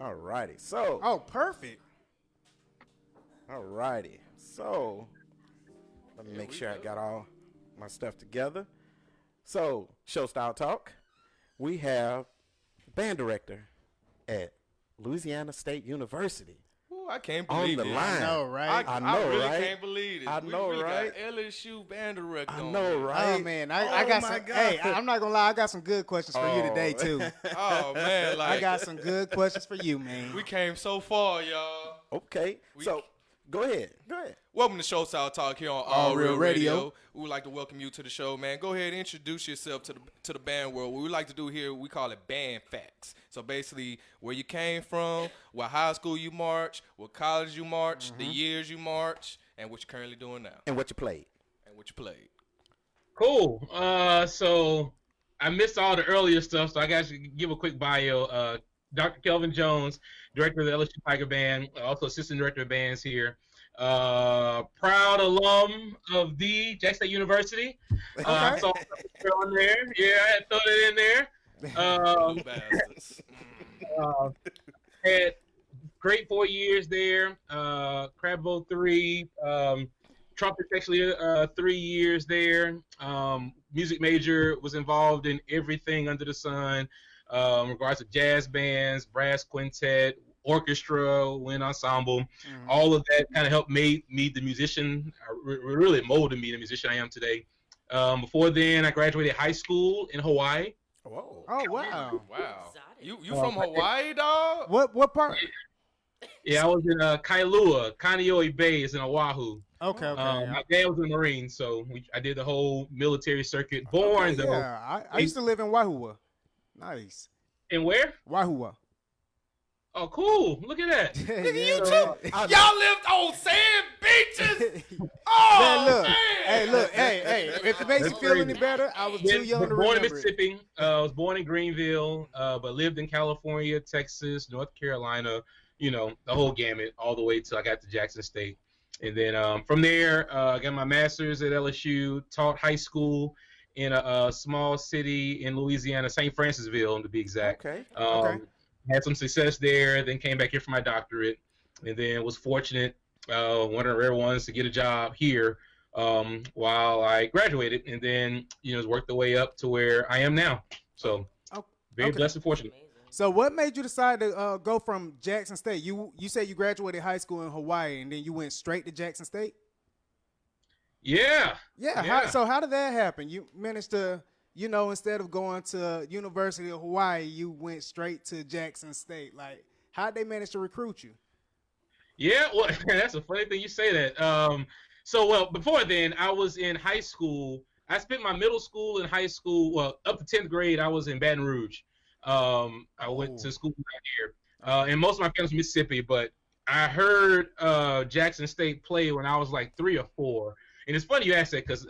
All righty. So, Oh, perfect. all righty. So, let me Here make we sure I go. got all my stuff together. So, show style talk. We have band director at Louisiana State University Ooh, I can't on believe the it. line. I know, right? I I know, really right? can't believe it. I know, we right? got LSU band director I on know, here. right? Oh man, I Oh, got my some. God. Hey, I'm not gonna lie. I got some good questions for you today too. Oh man, like I got some good questions for you, man. we came so far, y'all. Okay. So, go ahead. Go ahead. Welcome to Show Style Talk here on All Real Radio. We would like to welcome you to the show, man. Go ahead and introduce yourself to the band world. What we like to do here, we call it band facts. So basically, where you came from, what high school you march, what college you march, the years you march, and what you're currently doing now, And what you played. and what you played. Cool. So I missed all the earlier stuff, so I got to give a quick bio. Dr. Kelvin Jones, director of the LSU Tiger Band, also assistant director of bands here. Proud alum of the Jackson State University. I saw it on there. Yeah, I had to throw that in there. You bastards. Had great 4 years there. Crab Bowl 3. Trumpet actually 3 years there. Music major, was involved in everything under the sun. In regards to jazz bands, brass quintet, orchestra, wind ensemble, all of that kind of helped made me the musician, really molded me the musician I am today. Before then, I graduated high school in Hawaii. Whoa. Oh wow. Wow. You from Hawaii, dog? What part? Yeah, I was in Kailua, Kaneohe Bay is in Oahu. Okay. My dad was in the Marines, so I did the whole military circuit. Born though. Yeah, I used to live in Wahoo. Nice. And where? Wahoo. Oh, cool. Look at that. You Y'all lived on sand beaches. Man, Oh look. man. Hey, look. Hey. If it makes you feel any better, I was too young to Born in remember it. Mississippi. I was born in Greenville, but lived in California, Texas, North Carolina, the whole gamut, all the way till I got to Jackson State. And then from there, I got my master's at LSU, taught high school in a small city in Louisiana, St. Francisville to be exact. Okay. Had some success there, then came back here for my doctorate, and then was fortunate, one of the rare ones to get a job here while I graduated, and then worked the way up to where I am now. So very blessed and fortunate. So what made you decide to go from Jackson State? You said you graduated high school in Hawaii, and then you went straight to Jackson State? Yeah. How did that happen? You managed to, instead of going to University of Hawaii, you went straight to Jackson State. Like, how'd they manage to recruit you? Yeah, well, that's a funny thing you say that. Before then, I was in high school. I spent my middle school and high school, up to 10th grade, I was in Baton Rouge. I went to school out here. And most of my family's from Mississippi, but I heard Jackson State play when I was like 3 or 4. And it's funny you ask that because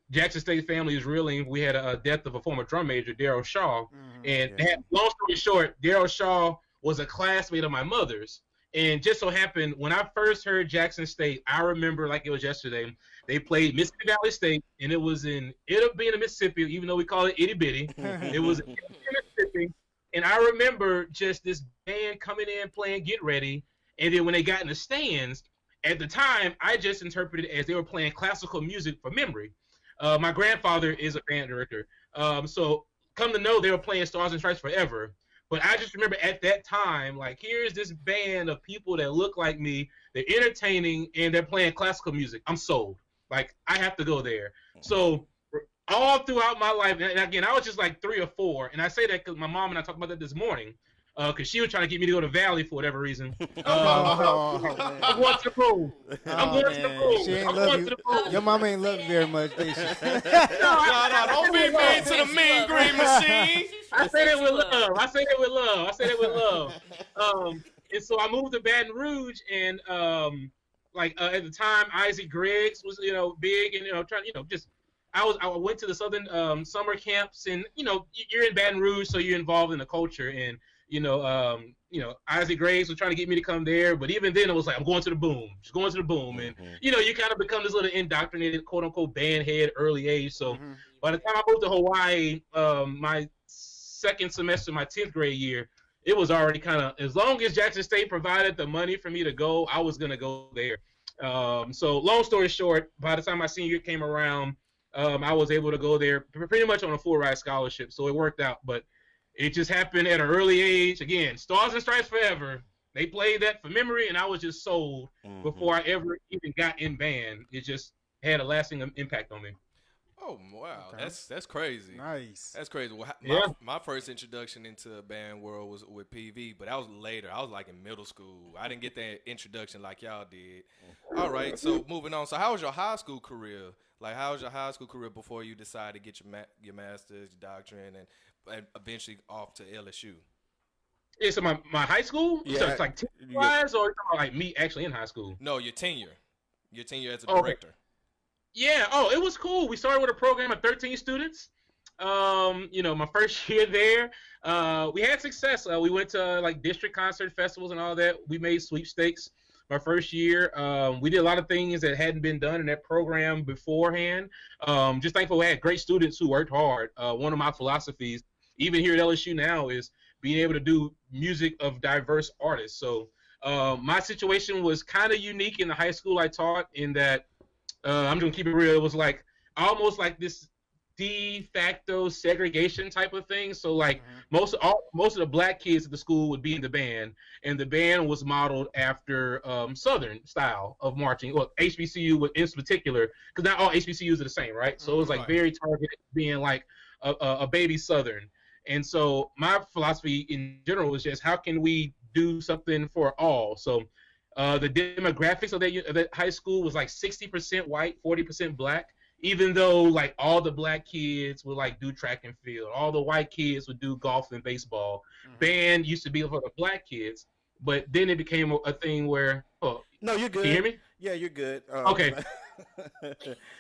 Jackson State family is reeling. We had a death of a former drum major, Darryl Shaw. Long story short, Darryl Shaw was a classmate of my mother's. And just so happened, when I first heard Jackson State, I remember like it was yesterday, they played Mississippi Valley State, and it was in Itty Bitty, Mississippi, even though we call it Itty Bitty. It was in Mississippi. And I remember just this band coming in, playing Get Ready. And then when they got in the stands, at the time, I just interpreted it as they were playing classical music for memory. My grandfather is a band director. So come to know they were playing Stars and Stripes Forever. But I just remember at that time, like, here's this band of people that look like me. They're entertaining, and they're playing classical music. I'm sold. Like, I have to go there. So all throughout my life, and again, I was just like 3 or 4. And I say that because my mom and I talked about that this morning. Because she was trying to get me to go to Valley for whatever reason. I'm going to the pool. I'm going to the pool. She ain't love you. Your mama ain't love you very much, did she? No, don't be mean to the mean green machine. I say that with love. And so I moved to Baton Rouge, and at the time, Isaac Greggs was big, and trying just. I went to the Southern summer camps, and you're in Baton Rouge, so you're involved in the culture, and Isaac Graves was trying to get me to come there, but even then it was like, I'm going to the boom, just going to the boom. And, you kind of become this little indoctrinated, quote unquote, band head early age. So by the time I moved to Hawaii, my second semester, my 10th grade year, it was already kind of, as long as Jackson State provided the money for me to go, I was gonna go there. So long story short, by the time my senior year came around, I was able to go there pretty much on a full ride scholarship. So it worked out, but it just happened at an early age. Again, Stars and Stripes Forever. They played that for memory, and I was just sold before I ever even got in band. It just had a lasting impact on me. Oh wow, Okay. that's crazy. Nice. That's crazy. Well, Yeah. my first introduction into the band world was with PV, but that was later. I was like in middle school. I didn't get that introduction like y'all did. All right, so moving on. So how was your high school career? Like, how was your high school career before you decided to get your master's, your doctorate, and eventually off to LSU? Yeah, so my high school? Yeah. So it's like team-wise, or like me actually in high school? No, your tenure as a Okay. director. Yeah. Oh, it was cool. We started with a program of 13 students. My first year there, we had success. We went to like district concert festivals and all that. We made sweepstakes. My first year, we did a lot of things that hadn't been done in that program beforehand. Just thankful we had great students who worked hard. One of my philosophies, even here at LSU now, is being able to do music of diverse artists. So my situation was kind of unique in the high school I taught in that, I'm going to keep it real, it was like almost like this de facto segregation type of thing. So like most of the black kids at the school would be in the band, and the band was modeled after Southern style of marching. Well, HBCU in particular, because not all HBCUs are the same, right? So it was like Right. very targeted, being like a baby Southern. And so my philosophy in general was just, how can we do something for all? So the demographics of that high school was like 60% white, 40% black. Even though like all the black kids would like do track and field, all the white kids would do golf and baseball. Band used to be for the black kids, but then it became a thing where, No, you're good. can you hear me? Yeah, you're good. Okay.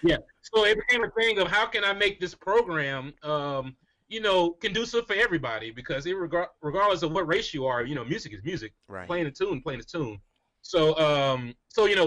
Yeah. So it became a thing of, how can I make this program, conducive for everybody? Because regardless of what race you are, music is music. Right. Playing a tune. So,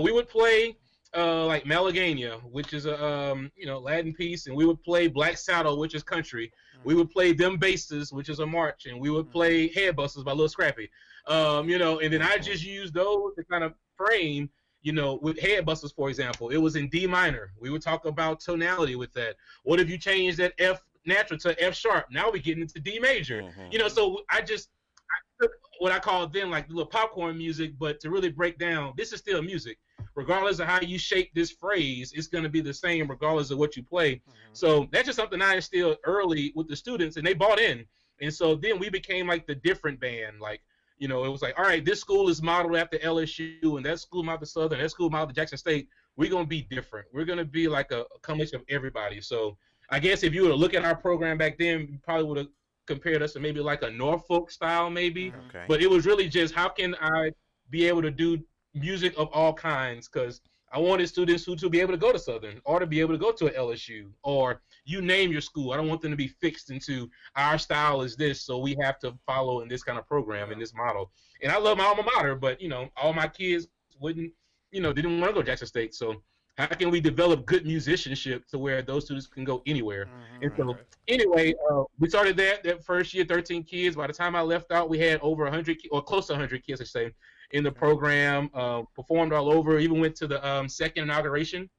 we would play like Malagania, which is a Latin piece, and we would play Black Saddle, which is country. We would play Them Basses, which is a march, and we would play Headbusters by Lil Scrappy. And then I just used those to kind of frame, with Headbusters, for example, it was in D minor. We would talk about tonality with that. What if you change that F natural to F sharp? Now we're getting into D major. So I took what I call then like little popcorn music, but to really break down, this is still music. Regardless of how you shape this phrase, it's going to be the same regardless of what you play. So that's just something I instilled early with the students, and they bought in. And so then we became like the different band. Like, it was like, all right, this school is modeled after LSU, and that school modeled Southern, that school modeled Jackson State. We're going to be different. We're going to be like a combination of everybody. So I guess if you were to look at our program back then, you probably would have compared us to maybe like a Norfolk style maybe. Okay. But it was really just, how can I be able to do music of all kinds? Because I wanted students to be able to go to Southern, or to be able to go to an LSU, or you name your school. I don't want them to be fixed into our style is this, so we have to follow in this kind of program, in this model. And I love my alma mater, but all my kids didn't want to go to Jackson State. So how can we develop good musicianship to where those students can go anywhere? And so anyway, we started that first year, 13 kids. By the time I left out, we had over 100 or close to 100 kids, I say, in the program. Performed all over. Even went to the second inauguration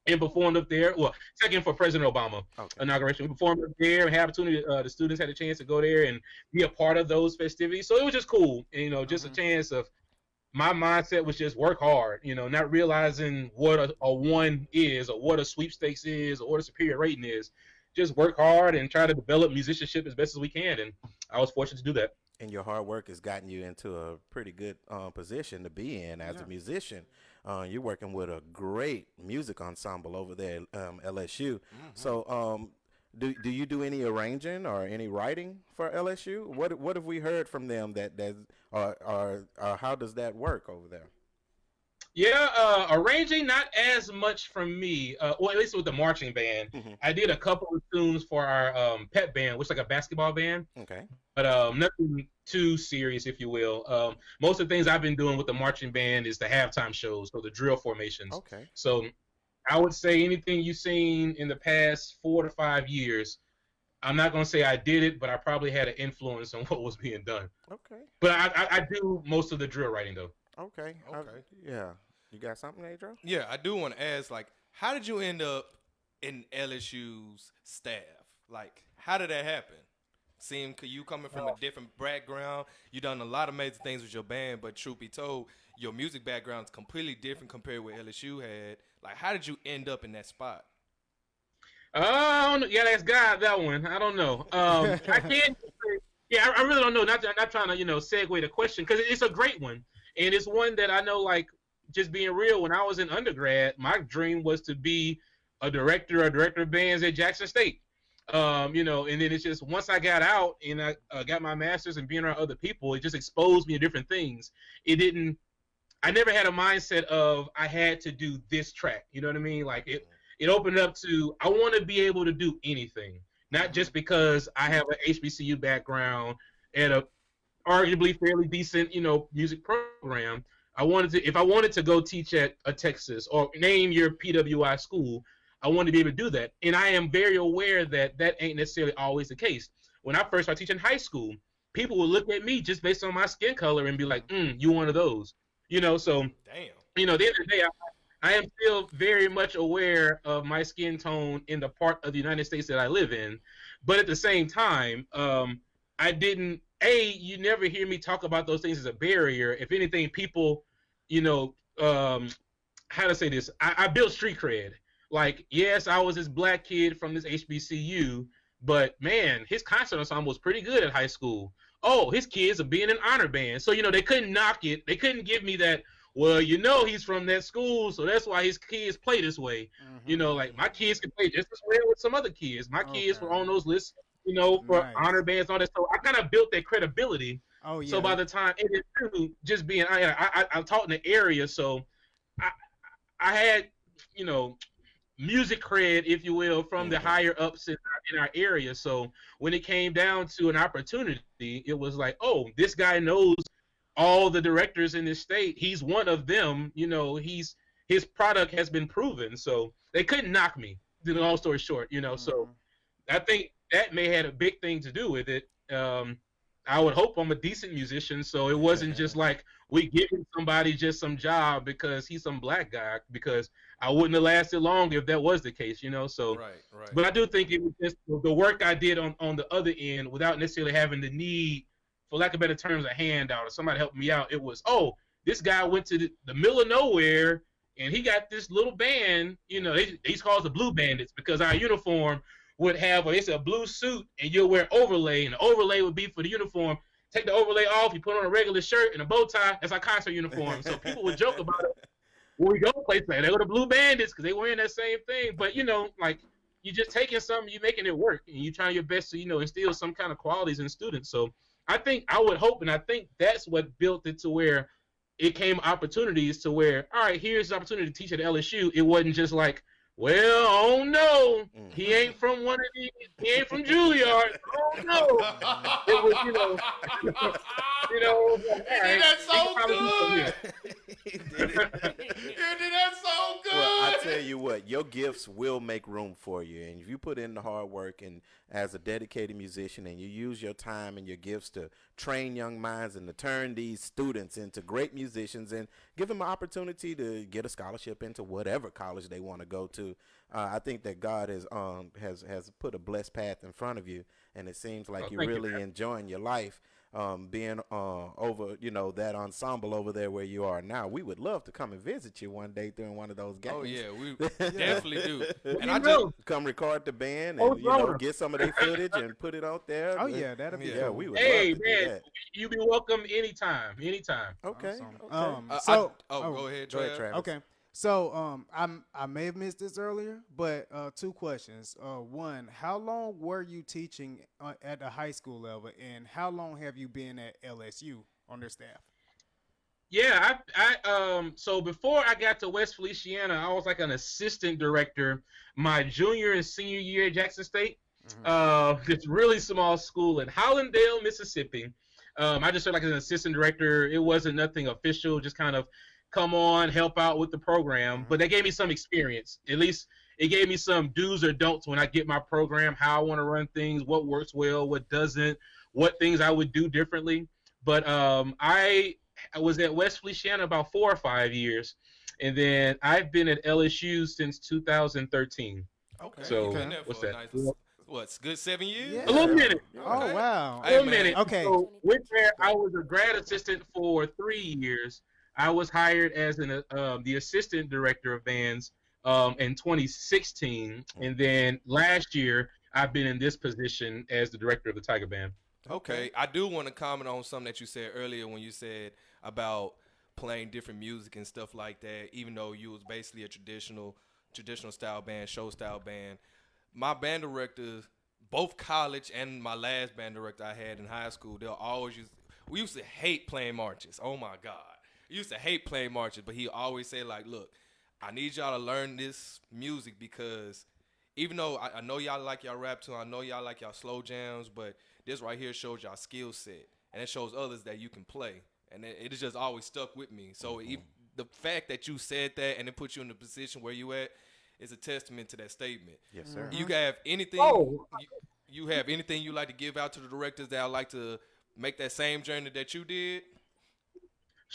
and performed up there. Well, second for President Obama inauguration. We performed up there and had opportunity. The students had a chance to go there and be a part of those festivities. So it was just cool. And, just a chance of, my mindset was just work hard, not realizing what a one is, or what a sweepstakes is, or what a superior rating is. Just work hard and try to develop musicianship as best as we can. And I was fortunate to do that. And your hard work has gotten you into a pretty good position to be in as a musician. You're working with a great music ensemble over there at LSU. So do you do any arranging or any writing for LSU? What have we heard from them or how does that work over there? Yeah, arranging not as much from me. Well, at least with the marching band, I did a couple of tunes for our pep band, which is like a basketball band. Okay. But nothing too serious, if you will. Most of the things I've been doing with the marching band is the halftime shows, so the drill formations. Okay. So I would say anything you've seen in the past 4 to 5 years, I'm not gonna say I did it, but I probably had an influence on what was being done. Okay. But I do most of the drill writing though. Okay. Yeah. You got something, Adro? Yeah, I do want to ask, like, how did you end up in LSU's staff? Like, how did that happen? Seeing you coming from a different background, you done a lot of amazing things with your band, but truth be told, your music background is completely different compared with LSU had. Like, how did you end up in that spot? I don't know. Yeah, that's God, that one. I don't know. I can't. Yeah, I really don't know. Not trying to segue the question because it's a great one, and it's one that I know. Like, just being real, when I was in undergrad, my dream was to be a director of bands at Jackson State. And then it's just once I got out and I got my master's and being around other people, it just exposed me to different things. I never had a mindset of I had to do this track. You know what I mean? Like it opened up to I want to be able to do anything, not just because I have an HBCU background and a arguably fairly decent, music program. If I wanted to go teach at a Texas or name your PWI school, I wanted to be able to do that. And I am very aware that that ain't necessarily always the case. When I first started teaching high school, people would look at me just based on my skin color and be like, you one of those. So, damn. At the end of the day, I am still very much aware of my skin tone in the part of the United States that I live in. But at the same time, you never hear me talk about those things as a barrier. If anything, people, how to say this, I built street cred. Like, yes, I was this black kid from this HBCU, but man, his concert ensemble was pretty good at high school. Oh, his kids are being in honor band. So, they couldn't knock it. They couldn't give me that, well, he's from that school, so that's why his kids play this way. Mm-hmm. Like my kids can play just as well with some other kids. My kids were on those lists, for honor bands and all that. So I kind of built that credibility. Oh, yeah. So by the time, and then too, just being, I taught in the area, so I had, music cred, if you will, from the higher ups in our area. So when it came down to an opportunity, it was like, oh, this guy knows all the directors in this state. He's one of them. His product has been proven. So they couldn't knock me. The long story short, So I think that may have a big thing to do with it. I would hope I'm a decent musician, so it wasn't just like we giving somebody just some job because he's some black guy, because I wouldn't have lasted long if that was the case, So, right. But I do think it was just the work I did on the other end without necessarily having the need, for lack of better terms, a handout or somebody helped me out. It was, oh, this guy went to the middle of nowhere and he got this little band, he's called the Blue Bandits because our uniform would have a blue suit and you'll wear overlay, and the overlay would be for the uniform. Take the overlay off, you put on a regular shirt and a bow tie. That's our concert uniform. So people would joke about it when we go places. They go to Blue Bandits because they wearing that same thing. But like you're just taking something, you're making it work, and you're trying your best to instill some kind of qualities in students. So I would hope, and I think that's what built it to where it came opportunities to where, all right, here's the opportunity to teach at LSU. It wasn't just like, well, oh no, he ain't from one of these. He ain't from Juilliard. Oh no, it was You did that so good. You did that so good. Well, I tell you what, your gifts will make room for you, and if you put in the hard work and as a dedicated musician, and you use your time and your gifts to train young minds and to turn these students into great musicians and give them an opportunity to get a scholarship into whatever college they want to go to. I think that God has put a blessed path in front of you, and it seems like you're really enjoying your life. Being over, that ensemble over there where you are now. We would love to come and visit you one day during one of those games. Oh yeah, we definitely do. And I just come record the band and get some of their footage and put it out there. Oh yeah, that'd be cool. We would love to do that. You be welcome anytime. Okay. Awesome. Go ahead, Travis. Okay. So I may have missed this earlier, but two questions. One, how long were you teaching at the high school level, and how long have you been at LSU on their staff? Yeah, so before I got to West Feliciana, I was like an assistant director my junior and senior year at Jackson State. This really small school in Hollandale, Mississippi. I just started like as an assistant director. It wasn't nothing official, just kind of come on, help out with the program. But they gave me some experience. At least It gave me some do's or don'ts when I get my program, how I want to run things, what works well, what doesn't, what things I would do differently. But I was at West Feliciana about 4 or 5 years, and then I've been at LSU since 2013. Okay. So You've been there what's for that? What's good 7 years? Yeah. A little minute. Oh, wow. Hey, A little man. minute. Okay. So with there, I was a grad assistant for 3 years. I was hired as the assistant director of bands in 2016, and then last year I've been in this position as the director of the Tiger Band. Okay, I do want to comment on something that you said earlier when you said about playing different music and stuff like that, even though you was basically a traditional style band, show style band. My band directors, both college and my last band director I had in high school, we used to hate playing marches. Oh my God. We used to hate playing marches, but he always said, like, look, I need y'all to learn this music because even though I know y'all like y'all rap too, I know y'all like y'all slow jams, but this right here shows y'all skill set, and it shows others that you can play, and it just always stuck with me. So the fact that you said that and it put you in the position where you at is a testament to that statement. Yes, sir. You have anything? Oh. You have anything you like to give out to the directors that would like to make that same journey that you did?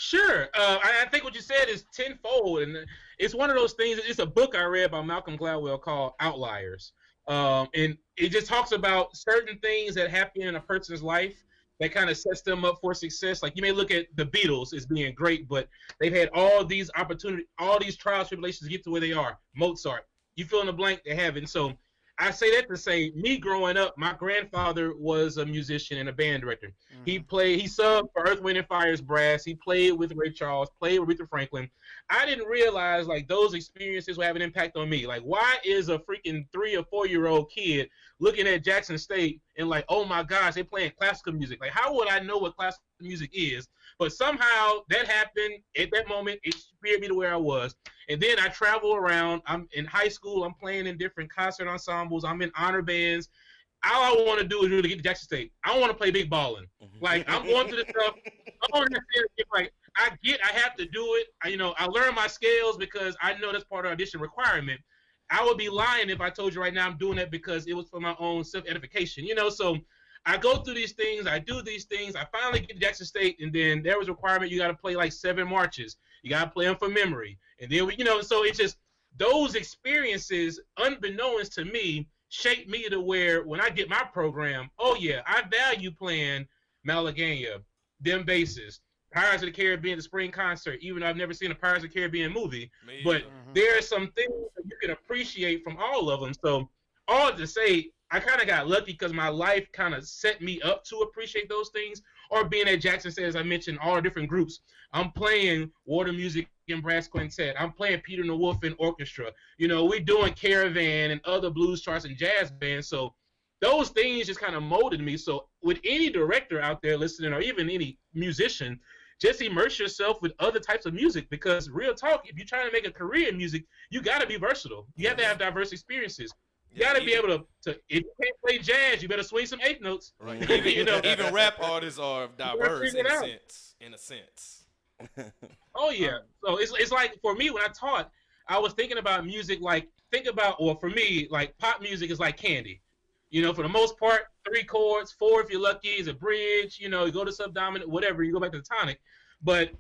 Sure. I think what you said is tenfold, and it's one of those things. It's a book I read by Malcolm Gladwell called Outliers, and it just talks about certain things that happen in a person's life that kind of sets them up for success. Like you may look at the Beatles as being great, but they've had all these opportunities, all these trials, tribulations to get to where they are. Mozart, you fill in the blank, they haven't. So I say that to say, me growing up, my grandfather was a musician and a band director. He subbed for Earth, Wind, and Fire's brass. He played with Ray Charles, played with Aretha Franklin. I didn't realize, like, those experiences would have an impact on me. Like, why is a freaking 3 or 4 year old kid looking at Jackson State and like, oh my gosh, they're playing classical music? Like, how would I know what classical music is? But somehow that happened at that moment. It steered me to where I was. And then I travel around. I'm in high school. I'm playing in different concert ensembles. I'm in honor bands. All I want to do is really get to Jackson State. I don't want to play big ballin'. Like, I'm going to the stuff. I have to do it. I learn my scales because I know that's part of audition requirement. I would be lying if I told you right now I'm doing it because it was for my own self-edification. So I go through these things. I do these things. I finally get to Jackson State, and then there was a requirement. You got to play like 7 marches. You got to play them from memory. And then, so it's just those experiences, unbeknownst to me, shaped me to where when I get my program, oh, yeah, I value playing Malagania, them basses, Pirates of the Caribbean, the spring concert, even though I've never seen a Pirates of the Caribbean movie. But there are some things that you can appreciate from all of them. So all to say, I kind of got lucky because my life kind of set me up to appreciate those things. Or being at Jackson State, as I mentioned, all the different groups. I'm playing Water Music and Brass Quintet. I'm playing Peter and the Wolf and Orchestra. We're doing Caravan and other blues charts and jazz bands. So those things just kind of molded me. So with any director out there listening, or even any musician, just immerse yourself with other types of music, because real talk, if you're trying to make a career in music, you got to be versatile. You have to have diverse experiences. You got to be able to, if you can't play jazz, you better swing some eighth notes. Right. Even rap artists are diverse in a sense. Oh, yeah. So it's like, for me, when I taught, I was thinking about music for me, like pop music is like candy. For the most part, 3 chords, 4 if you're lucky, is a bridge. You go to subdominant, whatever, you go back to the tonic. But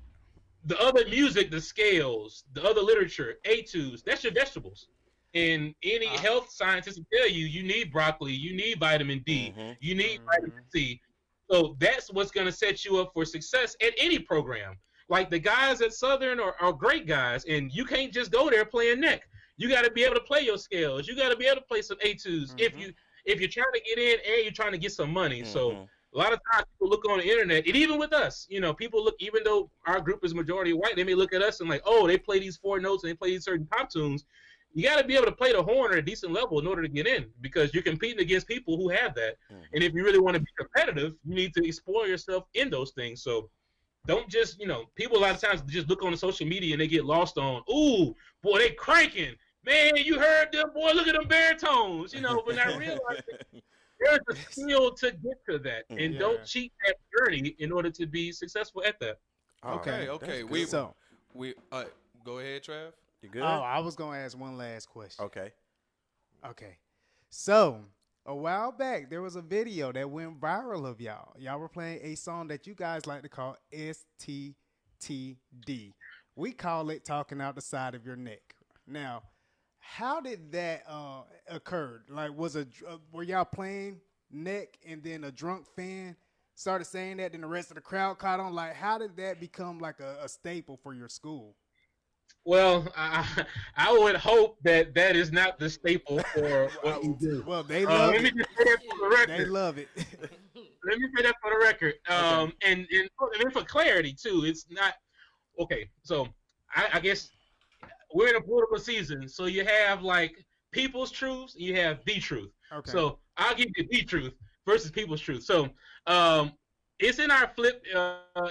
the other music, the scales, the other literature, etudes, that's your vegetables. And any health scientist will tell you, you need broccoli, you need vitamin D, you need vitamin C. So that's what's going to set you up for success at any program. Like the guys at Southern are great guys, and you can't just go there playing neck. You got to be able to play your scales. You got to be able to play some etudes if you're trying to get in and you're trying to get some money. So a lot of times people look on the internet, and even with us, people look, even though our group is majority white, they may look at us and like, oh, they play these 4 notes and they play these certain pop tunes. You got to be able to play the horn at a decent level in order to get in, because you're competing against people who have that. And if you really want to be competitive, you need to explore yourself in those things. So don't just, people a lot of times just look on the social media and they get lost on, ooh, boy, they cranking. Man, you heard them, boy, look at them baritones, but I realize there's a skill to get to that. And don't cheat that journey in order to be successful at that. Okay. We go ahead, Trav. You good? Oh, I was going to ask one last question. Okay. Okay. So a while back, there was a video that went viral of y'all. Y'all were playing a song that you guys like to call STTD. We call it talking out the side of your neck. Now, how did that occur? Like, were y'all playing neck and then a drunk fan started saying that, then the rest of the crowd caught on? Like, how did that become like a staple for your school? Well, I would hope that that is not the staple for what we do. Well, they love Let me it. just say that for the They record. love it. Let me say that for the record. Okay. And for clarity too, it's not okay. So I guess we're in a political season, so you have like people's truths, and you have the truth. Okay. So I'll give you the truth versus people's truth. So it's in our flip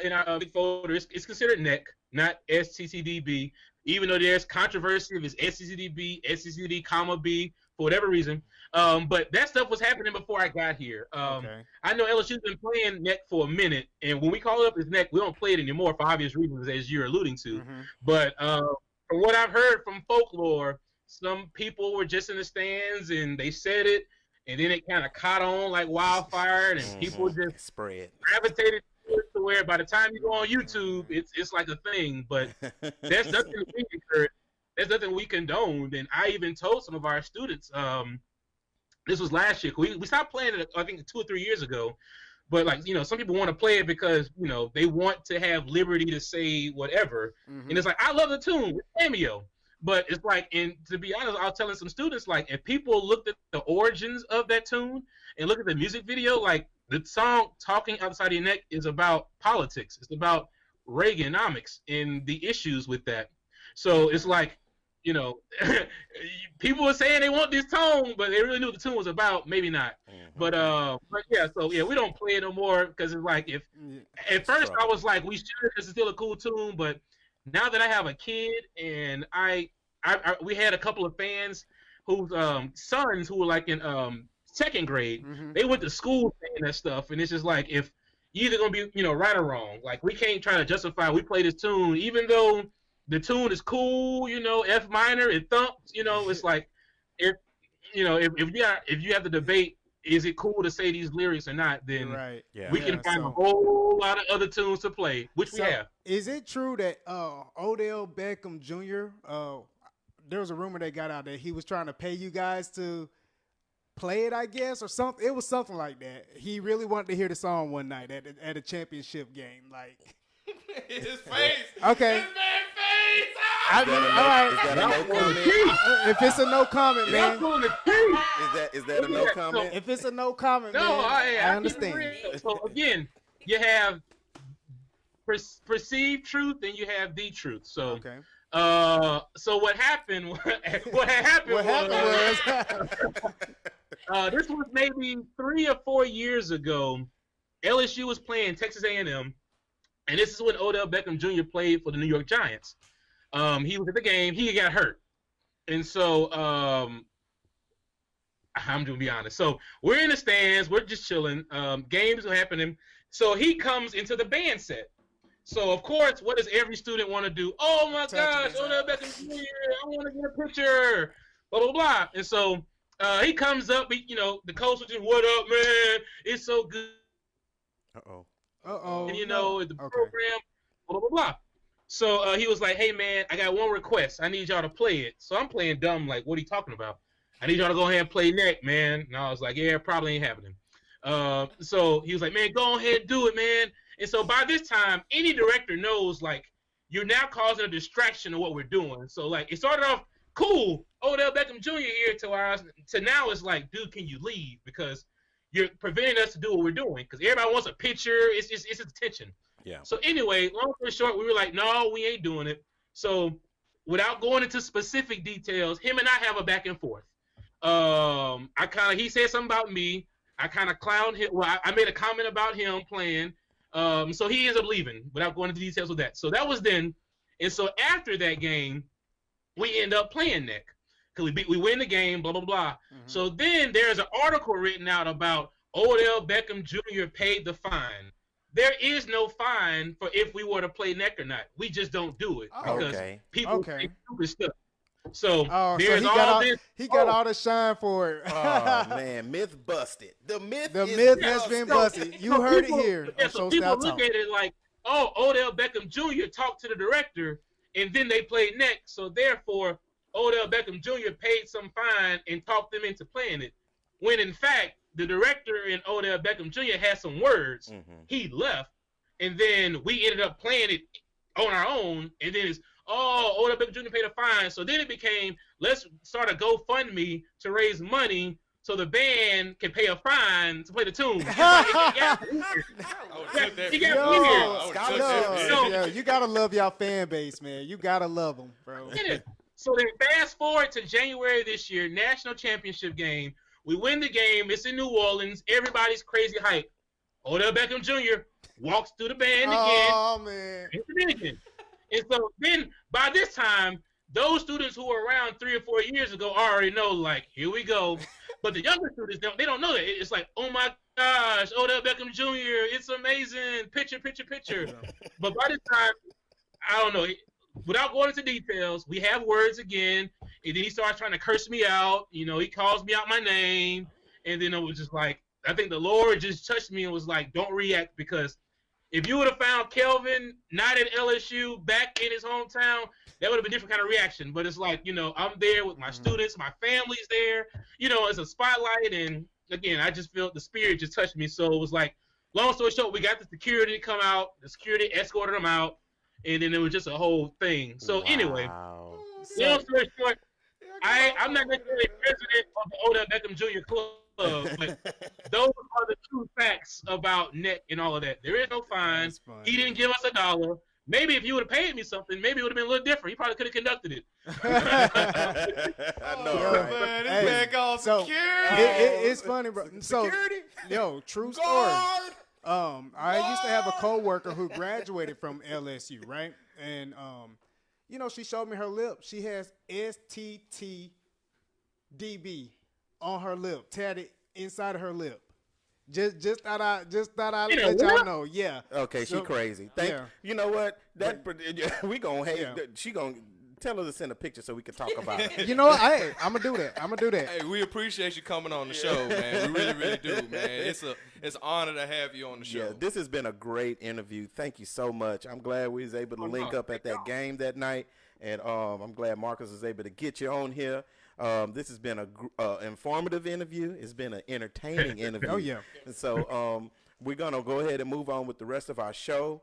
in our big folder. It's considered NEC, not SCCDB, even though there's controversy if it's SCCDB, SCCD, comma B for whatever reason. But that stuff was happening before I got here. Okay. I know LSU's been playing NEC for a minute, and when we call it up as NEC, we don't play it anymore for obvious reasons, as you're alluding to. Mm-hmm. But from what I've heard from folklore, some people were just in the stands and they said it, and then it kind of caught on like wildfire, and people just spread. gravitated to where by the time you go on YouTube, it's like a thing. But that's nothing we encourage. That's nothing we condoned. And I even told some of our students, this was last year. We stopped playing it, I think, 2 or 3 years ago. But like, some people want to play it because, they want to have liberty to say whatever. Mm-hmm. And it's like, I love the tune, it's cameo. But it's like, and to be honest, I was telling some students, like, if people looked at the origins of that tune and look at the music video, like, the song Talking Outside Your Neck is about politics. It's about Reaganomics and the issues with that. So it's like, people were saying they want this tone, but they really knew what the tune was about. Maybe not. Mm-hmm. But yeah, so yeah, we don't play it no more because it's like at first I was like, we should because it's still a cool tune, but now that I have a kid and we had a couple of fans whose sons who were like in second grade, Mm-hmm. they went to school saying that stuff, and it's just like if you're either gonna be right or wrong. Like we can't try to justify we play this tune even though the tune is cool, F minor, it thumps, it's like if you have the debate, is it cool to say these lyrics or not, then Right. Yeah. we can find a whole lot of other tunes to play, which we have. Is it true that Odell Beckham Jr., there was a rumor that got out that he was trying to pay you guys to play it, I guess, or something? It was something like that. He really wanted to hear the song one night at a championship game. Like, His face. Okay. His man face. I mean, all right. Is that a no comment? If it's a no comment, man. Is that a no comment? If it's a no comment, No, man, I keep it understand. real. So again, you have perceived truth and you have the truth. So Okay. so what happened? What happened was this was maybe 3 or 4 years ago. LSU was playing Texas A&M, and this is when Odell Beckham Jr. played for the New York Giants. He was at the game. He got hurt, and so I'm gonna be honest. So we're in the stands. We're just chilling. Games are happening. So he comes into the band set. So of course, what does every student want to do? Oh my gosh, Odell Beckham Jr. I want to get a picture. Blah blah blah. And so he comes up. The coach was just, "What up, man? It's so good." Uh-oh. And the program. Blah blah blah. So he was like, "Hey man, I got one request. I need y'all to play it." So I'm playing dumb, like, "What are you talking about?" "I need y'all to go ahead and play neck, man." And I was like, "Yeah, probably ain't happening." So he was like, "Man, go ahead and do it, man." And so by this time, any director knows, like, you're now causing a distraction of what we're doing. So, like, it started off cool, Odell Beckham Jr. here, to now it's like, dude, can you leave? Because you're preventing us to do what we're doing. Because everybody wants a picture. It's attention. Yeah. So anyway, long story short, we were like, no, we ain't doing it. So without going into specific details, him and I have a back and forth. He said something about me. I kind of clowned him. Well, I made a comment about him playing. So he ends up leaving without going into details with that. So that was then. And so after that game, we end up playing Nick. Because we win the game, blah, blah, blah. Mm-hmm. So then there's an article written out about Odell Beckham Jr. paid the fine. There is no fine for if we were to play neck or not. We just don't do it because people say stupid stuff. So Oh, so there's he all got all, this. he got all the shine for it. Oh man, myth busted. The myth Has been busted. You heard it here Yeah, on so Show people Style look Talk. at it like, oh, Odell Beckham Jr. talked to the director, and then they played next. So therefore, Odell Beckham Jr. paid some fine and talked them into playing it. When in fact, the director and Odell Beckham Jr. had some words. Mm-hmm. He left, and then we ended up playing it on our own. And then it's, oh, Odell Beckham Jr. paid a fine. So then it became, let's start a GoFundMe to raise money so the band can pay a fine to play the tune. You gotta love y'all fan base, man. You gotta love them, bro. So then fast forward to January this year, national championship game. We win the game. It's in New Orleans. Everybody's crazy hype. Odell Beckham Jr. walks through the band again. Oh, man. And so then by this time, those students who were around 3 or 4 years ago already know, like, here we go. But the younger students, they don't know that. It's like, oh my gosh, Odell Beckham Jr., it's amazing. Picture. But by this time, I don't know. Without going into details, we have words again. And then he starts trying to curse me out. You know, he calls me out my name. And then it was just like, I think the Lord just touched me and was like, don't react, because if you would have found Kelvin not at LSU, back in his hometown, that would have been a different kind of reaction. But it's like, you know, I'm there with my students, my family's there. You know, it's a spotlight. And again, I just felt the Spirit just touched me. So it was like, long story short, we got the security to come out. The security escorted them out. And then it was just a whole thing. So anyway, long story short, I'm not necessarily president of the Odell Beckham Jr. Club, but those are the true facts about Nick and all of that. There is no fine. He didn't give us $1. Maybe if you would have paid me something, maybe it would have been a little different. He probably could have conducted it. I know, right? Man, this man called security. It's funny, bro. So, Security? True story. I used to have a coworker who graduated from LSU, right? And you know, she showed me her lip. She has STTDB on her lip, tatted inside of her lip. Just thought I'd let y'all know. Yeah. Okay, she crazy. You know what? We gonna hate. Yeah. She gonna tell her to send a picture so we can talk about it. You know what? I'm gonna do that. Hey, we appreciate you coming on the show, man. We really do, man. It's an honor to have you on the show. Yeah, this has been a great interview. Thank you so much. I'm glad we was able to link up at that game that night, and I'm glad Marcus was able to get you on here. This has been a informative interview. It's been an entertaining interview. Oh yeah. And so we're gonna go ahead and move on with the rest of our show.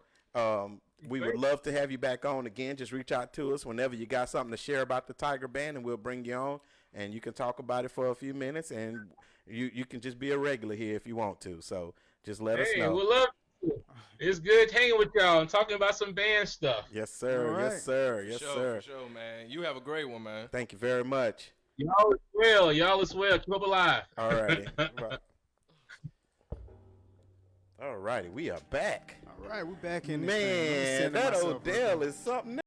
We would love to have you back on again. Just reach out to us whenever you got something to share about the Tiger Band, and we'll bring you on, and you can talk about it for a few minutes, and you can just be a regular here if you want to. So just let us know. We'll love you. It's good hanging with y'all and talking about some band stuff. Yes, sir. All right. Yes, sir. Yes, sir. For sure, man. You have a great one, man. Thank you very much. Y'all as well. Keep up alive. All righty. All righty. We are back. All right, we're back in this Man, thing. that Odell is something